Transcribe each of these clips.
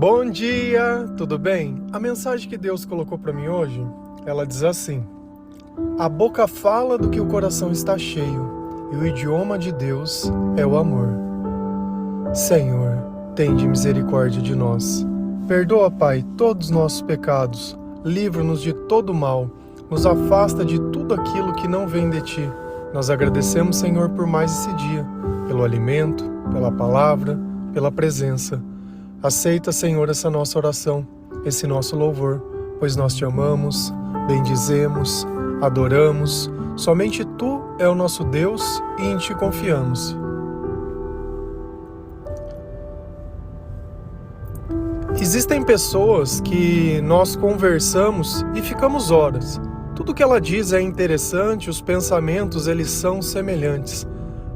Bom dia, tudo bem? A mensagem que Deus colocou para mim hoje, ela diz assim: a boca fala do que o coração está cheio, e o idioma de Deus é o amor. Senhor, tende misericórdia de nós. Perdoa, Pai, todos os nossos pecados, livra-nos de todo mal, nos afasta de tudo aquilo que não vem de Ti. Nós agradecemos, Senhor, por mais esse dia, pelo alimento, pela palavra, pela presença. Aceita, Senhor, essa nossa oração, esse nosso louvor, pois nós Te amamos, bendizemos, adoramos. Somente Tu é o nosso Deus e em Ti confiamos. Existem pessoas que nós conversamos e ficamos horas. Tudo que ela diz é interessante, os pensamentos eles são semelhantes.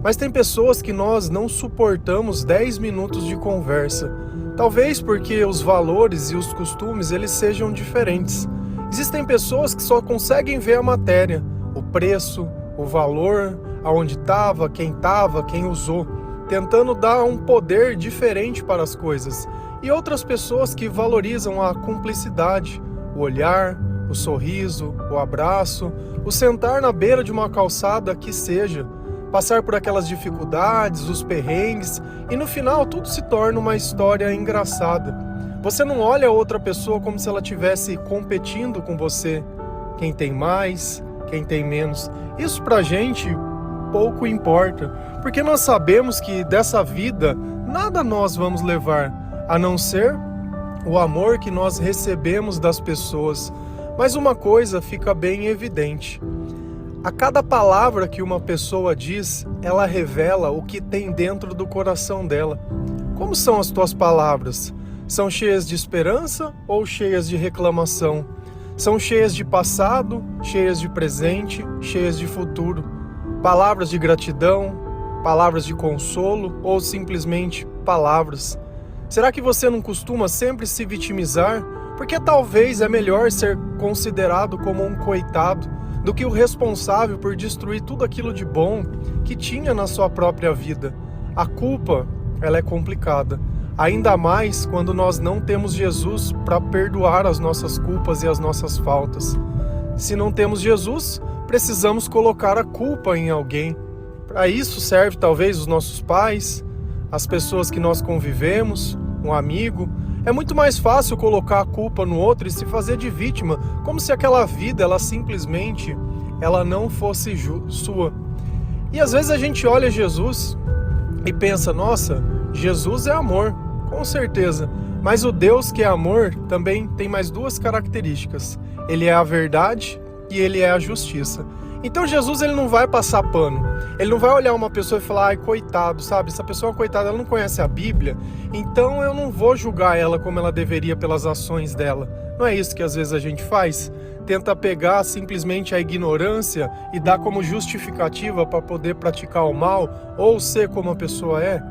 Mas tem pessoas que nós não suportamos 10 minutos de conversa. Talvez porque os valores e os costumes eles sejam diferentes. Existem pessoas que só conseguem ver a matéria, o preço, o valor, aonde estava, quem usou, tentando dar um poder diferente para as coisas. E outras pessoas que valorizam a cumplicidade, o olhar, o sorriso, o abraço, o sentar na beira de uma calçada que seja, passar por aquelas dificuldades, os perrengues, e no final tudo se torna uma história engraçada. Você não olha a outra pessoa como se ela estivesse competindo com você, quem tem mais, quem tem menos. Isso pra gente pouco importa, porque nós sabemos que dessa vida nada nós vamos levar, a não ser o amor que nós recebemos das pessoas. Mas uma coisa fica bem evidente: a cada palavra que uma pessoa diz, ela revela o que tem dentro do coração dela. Como são as tuas palavras? São cheias de esperança ou cheias de reclamação? São cheias de passado, cheias de presente, cheias de futuro? Palavras de gratidão, palavras de consolo ou simplesmente palavras? Será que você não costuma sempre se vitimizar? Porque talvez é melhor ser considerado como um coitado do que o responsável por destruir tudo aquilo de bom que tinha na sua própria vida. A culpa, ela é complicada, ainda mais quando nós não temos Jesus para perdoar as nossas culpas e as nossas faltas. Se não temos Jesus, precisamos colocar a culpa em alguém. Para isso serve talvez os nossos pais, as pessoas que nós convivemos, um amigo. É muito mais fácil colocar a culpa no outro e se fazer de vítima, como se aquela vida, ela simplesmente, ela não fosse sua. E às vezes a gente olha Jesus e pensa, nossa, Jesus é amor, com certeza. Mas o Deus que é amor também tem mais duas características. Ele é a verdade e ele é a justiça. Então Jesus ele não vai passar pano, ele não vai olhar uma pessoa e falar, ai coitado, sabe, essa pessoa é uma coitada, ela não conhece a Bíblia, então eu não vou julgar ela como ela deveria pelas ações dela. Não é isso que às vezes a gente faz? Tenta pegar simplesmente a ignorância e dar como justificativa para poder praticar o mal ou ser como a pessoa é.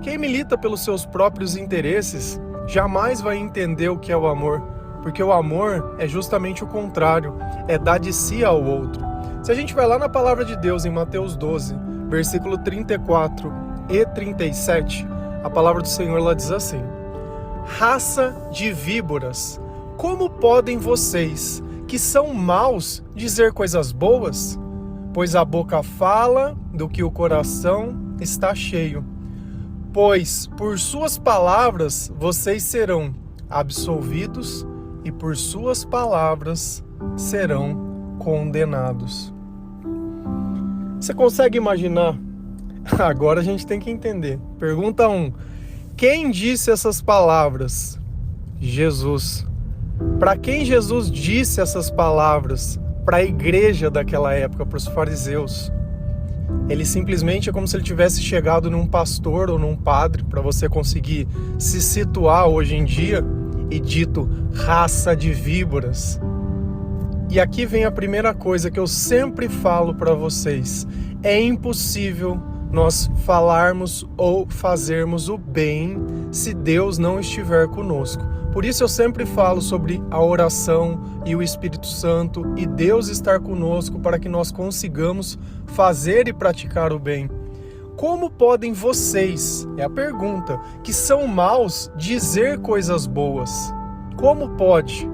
Quem milita pelos seus próprios interesses jamais vai entender o que é o amor, porque o amor é justamente o contrário, é dar de si ao outro. Se a gente vai lá na palavra de Deus em Mateus 12, versículo 34 e 37, a palavra do Senhor ela diz assim: raça de víboras, como podem vocês, que são maus, dizer coisas boas? Pois a boca fala do que o coração está cheio. Pois por suas palavras vocês serão absolvidos e por suas palavras serão condenados. Você consegue imaginar? Agora a gente tem que entender. Pergunta 1. Quem disse essas palavras? Jesus. Para quem Jesus disse essas palavras? Para a igreja daquela época, para os fariseus. Ele simplesmente é como se ele tivesse chegado num pastor ou num padre, para você conseguir se situar hoje em dia, e dito raça de víboras. E aqui vem a primeira coisa que eu sempre falo para vocês. É impossível nós falarmos ou fazermos o bem se Deus não estiver conosco. Por isso eu sempre falo sobre a oração e o Espírito Santo e Deus estar conosco para que nós consigamos fazer e praticar o bem. Como podem vocês, é a pergunta, que são maus, dizer coisas boas? Como pode?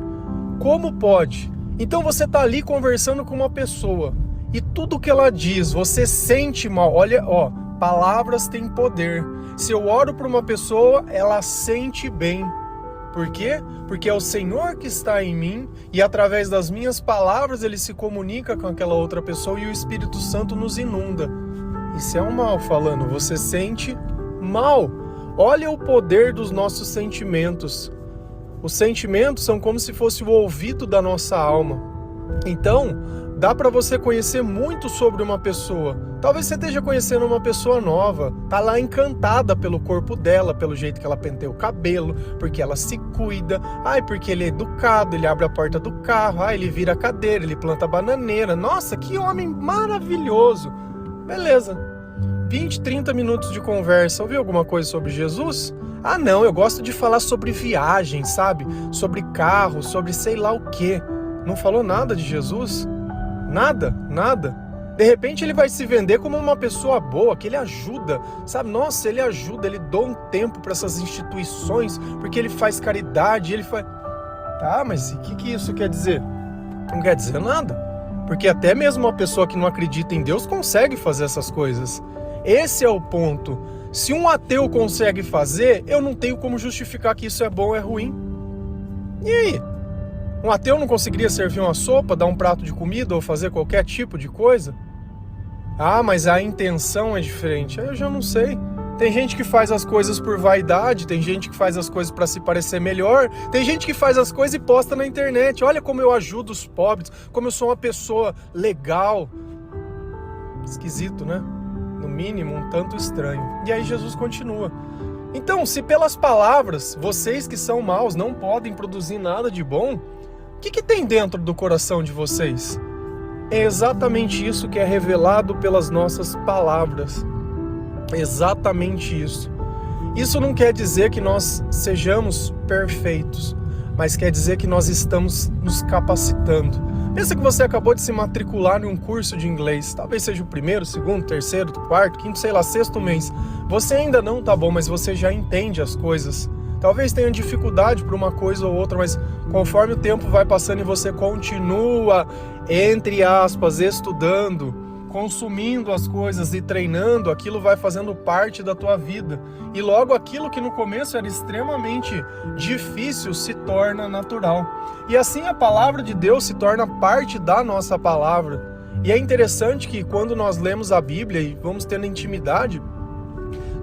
Como pode? Então você está ali conversando com uma pessoa e tudo que ela diz, você sente mal. Olha, palavras têm poder. Se eu oro para uma pessoa, ela sente bem. Por quê? Porque é o Senhor que está em mim e através das minhas palavras ele se comunica com aquela outra pessoa e o Espírito Santo nos inunda. Isso é um mal falando, você sente mal. Olha o poder dos nossos sentimentos. Os sentimentos são como se fosse o ouvido da nossa alma. Então, dá para você conhecer muito sobre uma pessoa. Talvez você esteja conhecendo uma pessoa nova, tá lá encantada pelo corpo dela, pelo jeito que ela penteia o cabelo, porque ela se cuida, porque ele é educado, ele abre a porta do carro, ele vira a cadeira, ele planta a bananeira. Nossa, que homem maravilhoso! Beleza. 20, 30 minutos de conversa. Ouviu alguma coisa sobre Jesus? Não, eu gosto de falar sobre viagem, sabe? Sobre carro, sobre sei lá o quê. Não falou nada de Jesus? Nada. De repente ele vai se vender como uma pessoa boa, que ele ajuda, sabe? Nossa, ele ajuda, ele doa um tempo para essas instituições, porque ele faz caridade, ele faz... Tá, mas o que isso quer dizer? Não quer dizer nada. Porque até mesmo uma pessoa que não acredita em Deus consegue fazer essas coisas. Esse é o ponto. Se um ateu consegue fazer, eu não tenho como justificar que isso é bom ou é ruim. E aí? Um ateu não conseguiria servir uma sopa, dar um prato de comida ou fazer qualquer tipo de coisa? Mas a intenção é diferente. Aí eu já não sei. Tem gente que faz as coisas por vaidade, tem gente que faz as coisas para se parecer melhor, tem gente que faz as coisas e posta na internet. Olha como eu ajudo os pobres, como eu sou uma pessoa legal. Esquisito, né? No mínimo, um tanto estranho. E aí Jesus continua. Então, se pelas palavras, vocês que são maus não podem produzir nada de bom, o que tem dentro do coração de vocês? É exatamente isso que é revelado pelas nossas palavras. Exatamente isso. Isso não quer dizer que nós sejamos perfeitos, mas quer dizer que nós estamos nos capacitando. Pensa que você acabou de se matricular em um curso de inglês. Talvez seja o primeiro, segundo, terceiro, quarto, quinto, sei lá, sexto mês. Você ainda não tá bom, mas você já entende as coisas. Talvez tenha dificuldade por uma coisa ou outra, mas conforme o tempo vai passando e você continua, entre aspas, estudando, consumindo as coisas e treinando, aquilo vai fazendo parte da tua vida. E logo aquilo que no começo era extremamente difícil se torna natural. E assim a palavra de Deus se torna parte da nossa palavra. E é interessante que quando nós lemos a Bíblia e vamos tendo intimidade,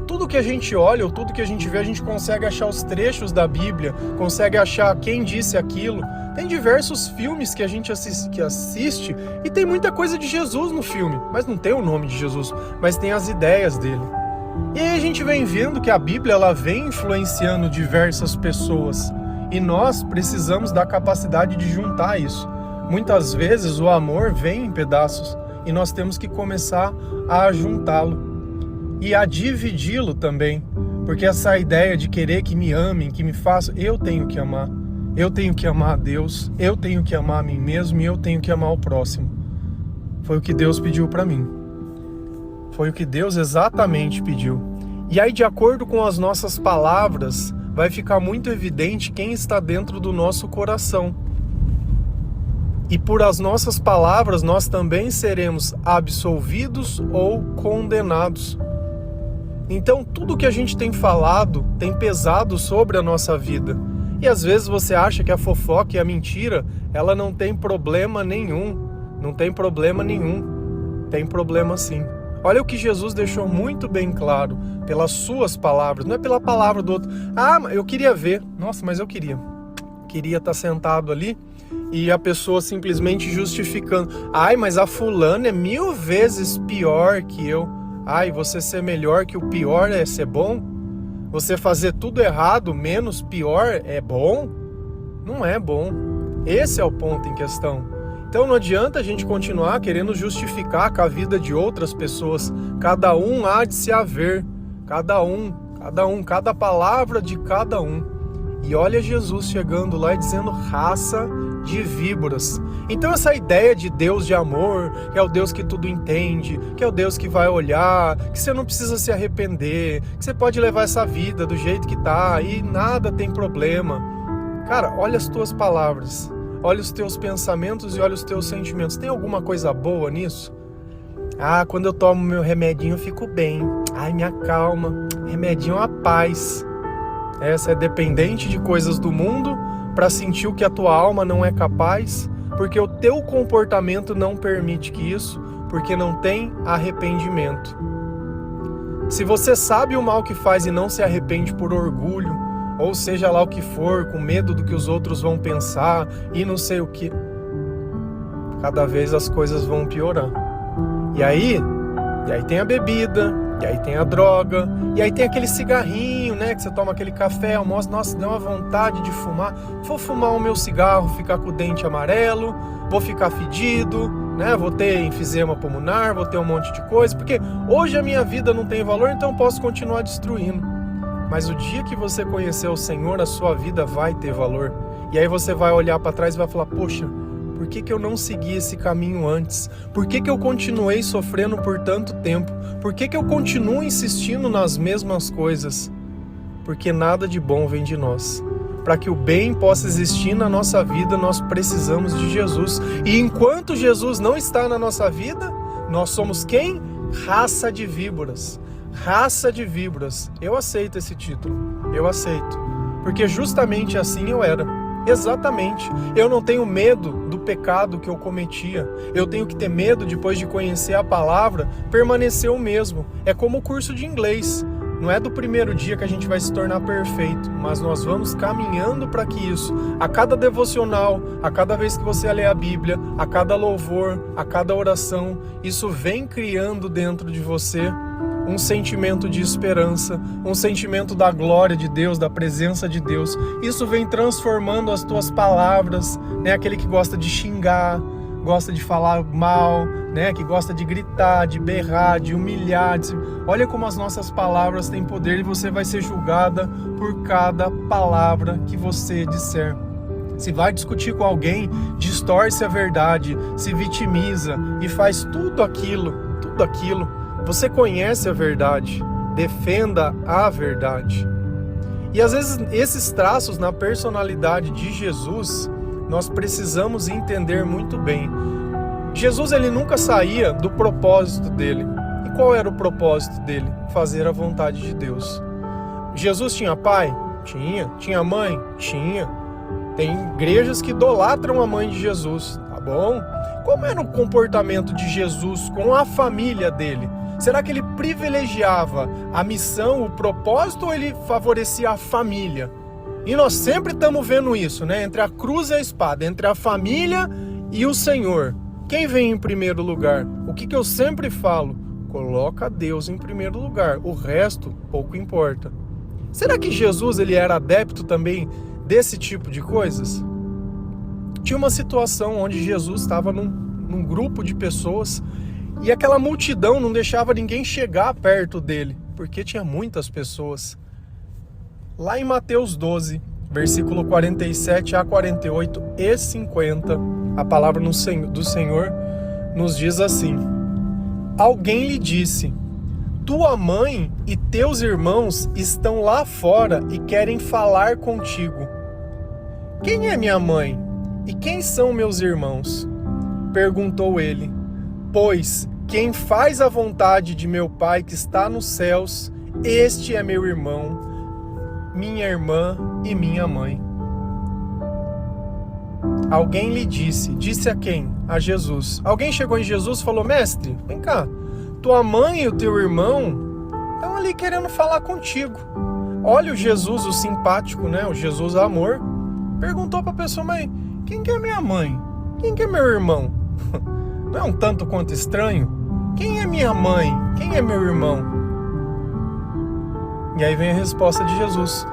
tudo que a gente olha, ou tudo que a gente vê, a gente consegue achar os trechos da Bíblia, consegue achar quem disse aquilo. Tem diversos filmes que a gente assiste e tem muita coisa de Jesus no filme, mas não tem o nome de Jesus, mas tem as ideias dele. E aí a gente vem vendo que a Bíblia ela vem influenciando diversas pessoas e nós precisamos da capacidade de juntar isso. Muitas vezes o amor vem em pedaços e nós temos que começar a juntá-lo e a dividi-lo também, porque essa ideia de querer que me amem, que me façam, eu tenho que amar a Deus, eu tenho que amar a mim mesmo e eu tenho que amar o próximo. Foi o que Deus pediu para mim. Foi o que Deus exatamente pediu. E aí, de acordo com as nossas palavras, vai ficar muito evidente quem está dentro do nosso coração. E por as nossas palavras, nós também seremos absolvidos ou condenados. Então, tudo que a gente tem falado tem pesado sobre a nossa vida. E às vezes você acha que a fofoca e a mentira, ela não tem problema nenhum. Não tem problema nenhum. Tem problema sim. Olha o que Jesus deixou muito bem claro, pelas suas palavras, não é pela palavra do outro. Eu queria ver. Nossa, mas eu queria. Queria estar sentado ali e a pessoa simplesmente justificando. Mas a fulana é 1000 vezes pior que eu. Você ser melhor que o pior é ser bom? Você fazer tudo errado, menos pior, é bom? Não é bom. Esse é o ponto em questão. Então não adianta a gente continuar querendo justificar com a vida de outras pessoas. Cada um há de se haver. Cada palavra de cada um. E olha Jesus chegando lá e dizendo raça de víboras. Então essa ideia de Deus de amor, que é o Deus que tudo entende, que é o Deus que vai olhar, que você não precisa se arrepender, que você pode levar essa vida do jeito que tá e nada tem problema. Cara, olha as tuas palavras, olha os teus pensamentos e olha os teus sentimentos. Tem alguma coisa boa nisso? Ah, quando eu tomo meu remedinho eu fico bem. Ai, me acalma. Remedinho é uma paz. Essa é dependente de coisas do mundo para sentir o que a tua alma não é capaz, porque o teu comportamento não permite que isso, porque não tem arrependimento. Se você sabe o mal que faz e não se arrepende por orgulho, ou seja lá o que for, com medo do que os outros vão pensar e não sei o que, cada vez as coisas vão piorar. E aí tem a bebida, e aí tem a droga, e aí tem aquele cigarrinho, né? Que você toma aquele café, almoça, nossa, deu uma vontade de fumar. Vou fumar o meu cigarro, ficar com o dente amarelo, vou ficar fedido, né? Vou ter enfisema pulmonar, vou ter um monte de coisa, porque hoje a minha vida não tem valor, então eu posso continuar destruindo. Mas o dia que você conhecer o Senhor, a sua vida vai ter valor. E aí você vai olhar para trás e vai falar, poxa, por que eu não segui esse caminho antes? Por que eu continuei sofrendo por tanto tempo? Por que eu continuo insistindo nas mesmas coisas? Porque nada de bom vem de nós. Para que o bem possa existir na nossa vida, nós precisamos de Jesus. E enquanto Jesus não está na nossa vida, nós somos quem? Raça de víboras. Raça de víboras. Eu aceito esse título. Eu aceito. Porque justamente assim eu era. Exatamente. Eu não tenho medo do pecado que eu cometia. Eu tenho que ter medo, depois de conhecer a palavra, permanecer o mesmo. É como o curso de inglês. Não é do primeiro dia que a gente vai se tornar perfeito, mas nós vamos caminhando para que isso, a cada devocional, a cada vez que você lê a Bíblia, a cada louvor, a cada oração, isso vem criando dentro de você um sentimento de esperança, um sentimento da glória de Deus, da presença de Deus. Isso vem transformando as tuas palavras, né? Aquele que gosta de xingar, gosta de falar mal, né? Que gosta de gritar, de berrar, de humilhar. Olha como as nossas palavras têm poder e você vai ser julgada por cada palavra que você disser. Se vai discutir com alguém, distorce a verdade, se vitimiza e faz tudo aquilo. Você conhece a verdade, defenda a verdade. E às vezes esses traços na personalidade de Jesus, nós precisamos entender muito bem. Jesus, ele nunca saía do propósito dele. E qual era o propósito dele? Fazer a vontade de Deus. Jesus tinha pai? Tinha. Tinha mãe? Tinha. Tem igrejas que idolatram a mãe de Jesus, tá bom? Como era o comportamento de Jesus com a família dele? Será que ele privilegiava a missão, o propósito, ou ele favorecia a família? E nós sempre estamos vendo isso, né? Entre a cruz e a espada, entre a família e o Senhor. Quem vem em primeiro lugar? O que eu sempre falo? Coloca Deus em primeiro lugar. O resto, pouco importa. Será que Jesus ele era adepto também desse tipo de coisas? Tinha uma situação onde Jesus estava num grupo de pessoas e aquela multidão não deixava ninguém chegar perto dele, porque tinha muitas pessoas. Lá em Mateus 12, versículo 47 a 48 e 50, a palavra do Senhor nos diz assim: Alguém lhe disse, tua mãe e teus irmãos estão lá fora e querem falar contigo. Quem é minha mãe? E quem são meus irmãos? Perguntou ele. Pois quem faz a vontade de meu Pai que está nos céus, este é meu irmão, minha irmã e minha mãe. Alguém lhe disse a quem? A Jesus. Alguém chegou em Jesus e falou, mestre, vem cá, tua mãe e o teu irmão estão ali querendo falar contigo. Olha o Jesus, o simpático, né? O Jesus amor. Perguntou para a pessoa, mãe, quem que é minha mãe? Quem que é meu irmão? Não é um tanto quanto estranho? Quem é minha mãe? Quem é meu irmão? E aí vem a resposta de Jesus.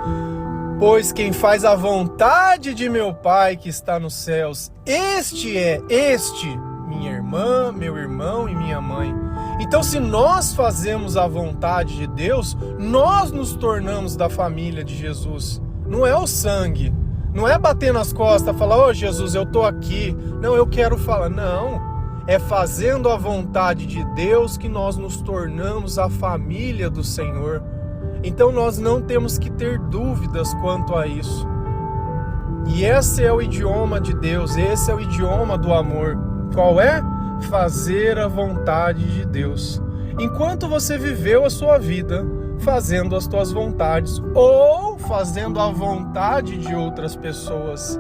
Pois quem faz a vontade de meu Pai que está nos céus, este, minha irmã, meu irmão e minha mãe. Então, se nós fazemos a vontade de Deus, nós nos tornamos da família de Jesus. não é o sangue, não é bater nas costas, falar, ô Jesus, eu tô aqui, não, eu quero falar, não, é fazendo a vontade de Deus que nós nos tornamos a família do Senhor. Então nós não temos que ter dúvidas quanto a isso. E esse é o idioma de Deus, esse é o idioma do amor. Qual é? Fazer a vontade de Deus. Enquanto você viveu a sua vida fazendo as tuas vontades ou fazendo a vontade de outras pessoas,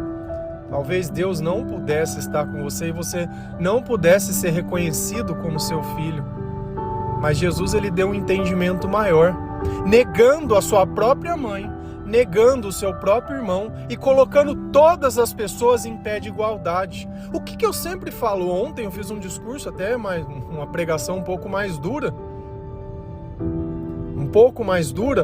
talvez Deus não pudesse estar com você e você não pudesse ser reconhecido como seu filho. Mas Jesus, ele deu um entendimento maior, negando a sua própria mãe, negando o seu próprio irmão e colocando todas as pessoas em pé de igualdade. O que eu sempre falo, ontem eu fiz um discurso até uma pregação um pouco mais dura.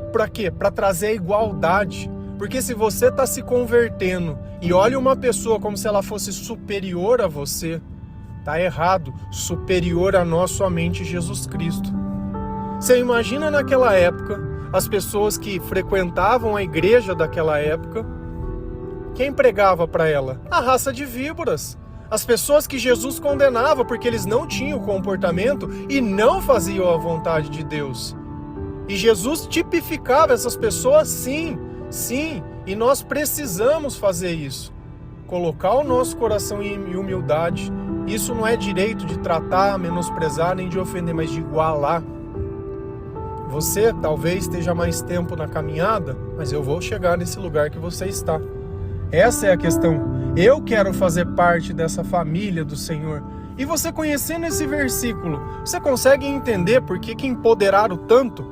Para quê? Para trazer a igualdade. Porque se você está se convertendo e olha uma pessoa como se ela fosse superior a você, tá errado. Superior a nós somente Jesus Cristo. Você imagina naquela época, as pessoas que frequentavam a igreja daquela época, quem pregava para ela? A raça de víboras. As pessoas que Jesus condenava porque eles não tinham comportamento e não faziam a vontade de Deus. E Jesus tipificava essas pessoas, sim, e nós precisamos fazer isso. Colocar o nosso coração em humildade. Isso não é direito de tratar, menosprezar, nem de ofender, mas de igualar. Você talvez esteja mais tempo na caminhada, mas eu vou chegar nesse lugar que você está. Essa é a questão. Eu quero fazer parte dessa família do Senhor. E você conhecendo esse versículo, você consegue entender por que empoderaram tanto?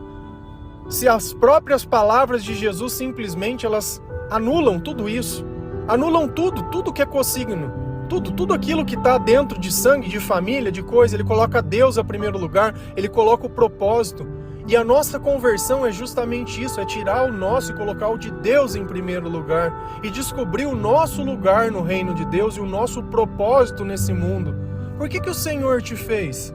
Se as próprias palavras de Jesus simplesmente elas anulam tudo isso. Anulam tudo que é consigno. Tudo aquilo que está dentro de sangue, de família, de coisa. Ele coloca Deus em primeiro lugar, ele coloca o propósito. E a nossa conversão é justamente isso, é tirar o nosso e colocar o de Deus em primeiro lugar. E descobrir o nosso lugar no reino de Deus e o nosso propósito nesse mundo. Por que o Senhor te fez?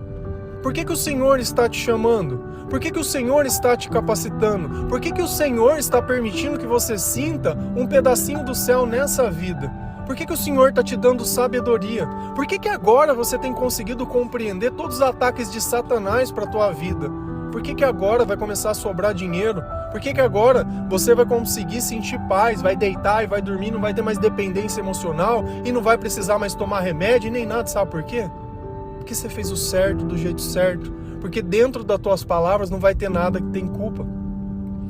Por que o Senhor está te chamando? Por que o Senhor está te capacitando? Por que o Senhor está permitindo que você sinta um pedacinho do céu nessa vida? Por que o Senhor está te dando sabedoria? Por que agora você tem conseguido compreender todos os ataques de Satanás para a tua vida? Por que agora vai começar a sobrar dinheiro? Por que agora você vai conseguir sentir paz, vai deitar e vai dormir, não vai ter mais dependência emocional e não vai precisar mais tomar remédio e nem nada, sabe por quê? Porque você fez o certo do jeito certo. Porque dentro das tuas palavras não vai ter nada que tem culpa.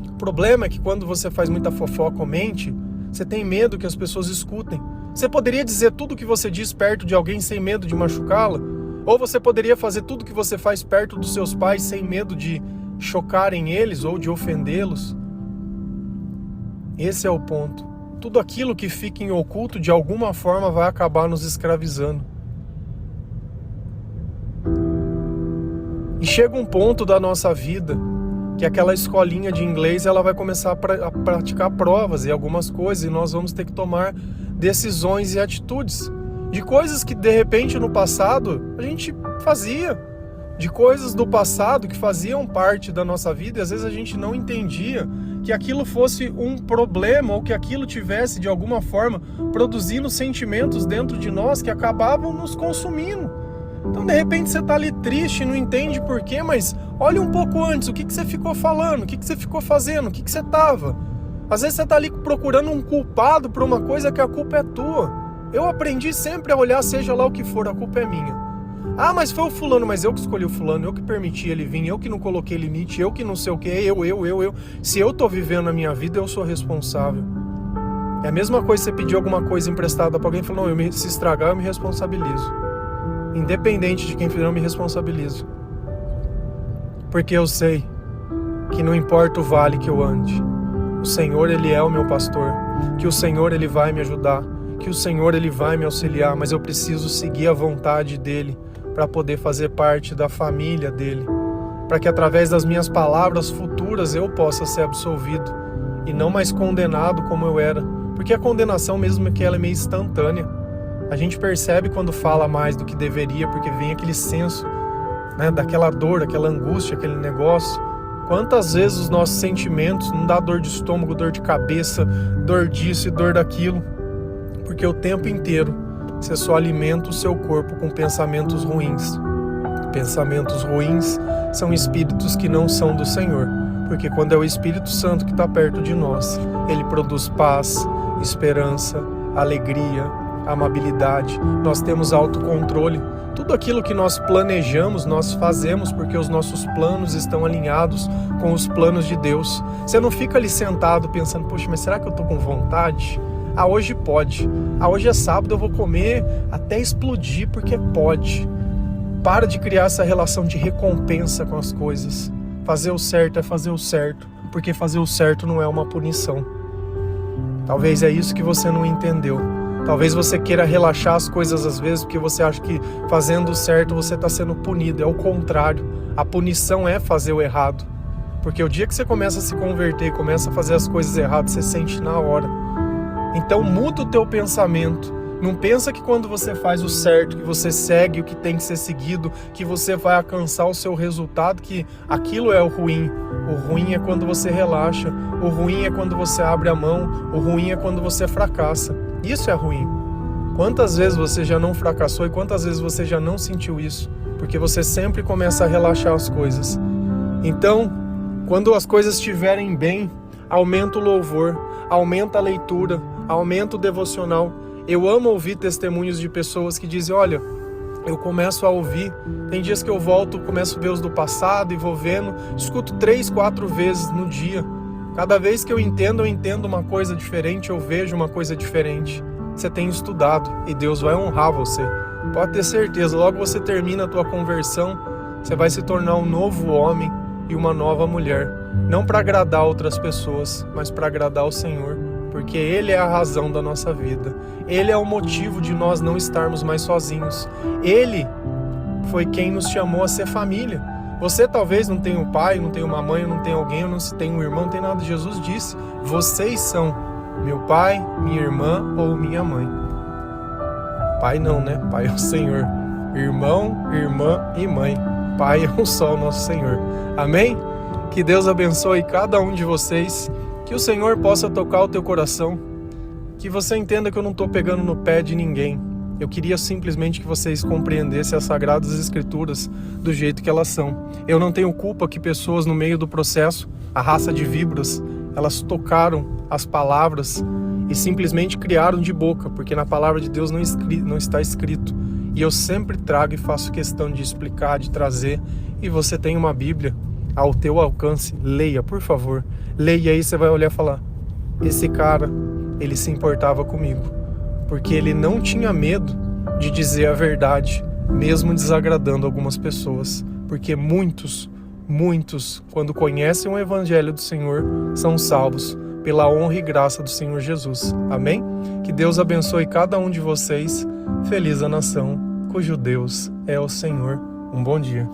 O problema é que quando você faz muita fofoca ou mente, você tem medo que as pessoas escutem. Você poderia dizer tudo o que você diz perto de alguém sem medo de machucá-la? Ou você poderia fazer tudo o que você faz perto dos seus pais sem medo de chocarem eles ou de ofendê-los? Esse é o ponto. Tudo aquilo que fica em oculto de alguma forma vai acabar nos escravizando. E chega um ponto da nossa vida que aquela escolinha de inglês ela vai começar a praticar provas e algumas coisas e nós vamos ter que tomar decisões e atitudes de coisas que de repente no passado a gente fazia, de coisas do passado que faziam parte da nossa vida e às vezes a gente não entendia que aquilo fosse um problema ou que aquilo tivesse de alguma forma produzindo sentimentos dentro de nós que acabavam nos consumindo. Então, de repente, você está ali triste, não entende por quê, mas olha um pouco antes, o que você ficou falando, o que você ficou fazendo, o que você estava. Às vezes você está ali procurando um culpado por uma coisa que a culpa é tua. Eu aprendi sempre a olhar, seja lá o que for, a culpa é minha. Ah, mas foi o fulano, mas eu que escolhi o fulano, eu que permiti ele vir, eu que não coloquei limite, eu que não sei o que, eu. Se eu estou vivendo a minha vida, eu sou responsável. É a mesma coisa você pedir alguma coisa emprestada para alguém e falar, não, se estragar eu me responsabilizo. Independente de quem fizer, eu me responsabilizo. Porque eu sei que não importa o vale que eu ande, o Senhor, Ele é o meu pastor, que o Senhor, Ele vai me ajudar, que o Senhor, Ele vai me auxiliar, mas eu preciso seguir a vontade dEle para poder fazer parte da família dEle, para que através das minhas palavras futuras eu possa ser absolvido e não mais condenado como eu era, porque a condenação mesmo que ela é meio instantânea. A gente percebe quando fala mais do que deveria, porque vem aquele senso, né, daquela dor, aquela angústia, aquele negócio. Quantas vezes os nossos sentimentos não dá dor de estômago, dor de cabeça, dor disso e dor daquilo, porque o tempo inteiro você só alimenta o seu corpo com pensamentos ruins. Pensamentos ruins são espíritos que não são do Senhor, porque quando é o Espírito Santo que está perto de nós, ele produz paz, esperança, alegria, amabilidade, nós temos autocontrole. Tudo aquilo que nós planejamos, nós fazemos porque os nossos planos estão alinhados com os planos de Deus. Você não fica ali sentado pensando, poxa, mas será que eu estou com vontade? Ah, hoje pode. Ah, hoje é sábado, eu vou comer até explodir porque pode. Para de criar essa relação de recompensa com as coisas. Fazer o certo é fazer o certo, porque fazer o certo não é uma punição. Talvez é isso que você não entendeu. Talvez você queira relaxar as coisas às vezes porque você acha que fazendo o certo você está sendo punido. É o contrário. A punição é fazer o errado. Porque o dia que você começa a se converter, começa a fazer as coisas erradas, você sente na hora. Então muda o teu pensamento. Não pensa que quando você faz o certo, que você segue o que tem que ser seguido, que você vai alcançar o seu resultado, que aquilo é o ruim. O ruim é quando você relaxa. O ruim é quando você abre a mão. O ruim é quando você fracassa. Isso é ruim. Quantas vezes você já não fracassou e quantas vezes você já não sentiu isso? Porque você sempre começa a relaxar as coisas. Então, quando as coisas estiverem bem, aumenta o louvor, aumenta a leitura, aumenta o devocional. Eu amo ouvir testemunhos de pessoas que dizem, olha, eu começo a ouvir, tem dias que eu volto, começo a ver os do passado e vou vendo, escuto 3, 4 vezes no dia. Cada vez que eu entendo uma coisa diferente, eu vejo uma coisa diferente. Você tem estudado e Deus vai honrar você. Pode ter certeza, logo você termina a tua conversão, você vai se tornar um novo homem e uma nova mulher. Não para agradar outras pessoas, mas para agradar o Senhor. Porque Ele é a razão da nossa vida. Ele é o motivo de nós não estarmos mais sozinhos. Ele foi quem nos chamou a ser família. Você talvez não tenha um pai, não tenha uma mãe, não tenha alguém, não tenha um irmão, não tem nada. Jesus disse, vocês são meu pai, minha irmã ou minha mãe. Pai não, né? Pai é o Senhor. Irmão, irmã e mãe. Pai é um só, o nosso Senhor. Amém? Que Deus abençoe cada um de vocês. Que o Senhor possa tocar o teu coração. Que você entenda que eu não estou pegando no pé de ninguém. Eu queria simplesmente que vocês compreendessem as Sagradas Escrituras do jeito que elas são. Eu não tenho culpa que pessoas no meio do processo, a raça de víboras, elas tocaram as palavras e simplesmente criaram de boca, porque na palavra de Deus não está escrito. E eu sempre trago e faço questão de explicar, de trazer. E você tem uma Bíblia ao teu alcance, leia, por favor. Leia aí, você vai olhar e falar, esse cara, ele se importava comigo. Porque ele não tinha medo de dizer a verdade, mesmo desagradando algumas pessoas. Porque muitos, quando conhecem o Evangelho do Senhor, são salvos pela honra e graça do Senhor Jesus. Amém? Que Deus abençoe cada um de vocês. Feliz a nação, cujo Deus é o Senhor. Um bom dia.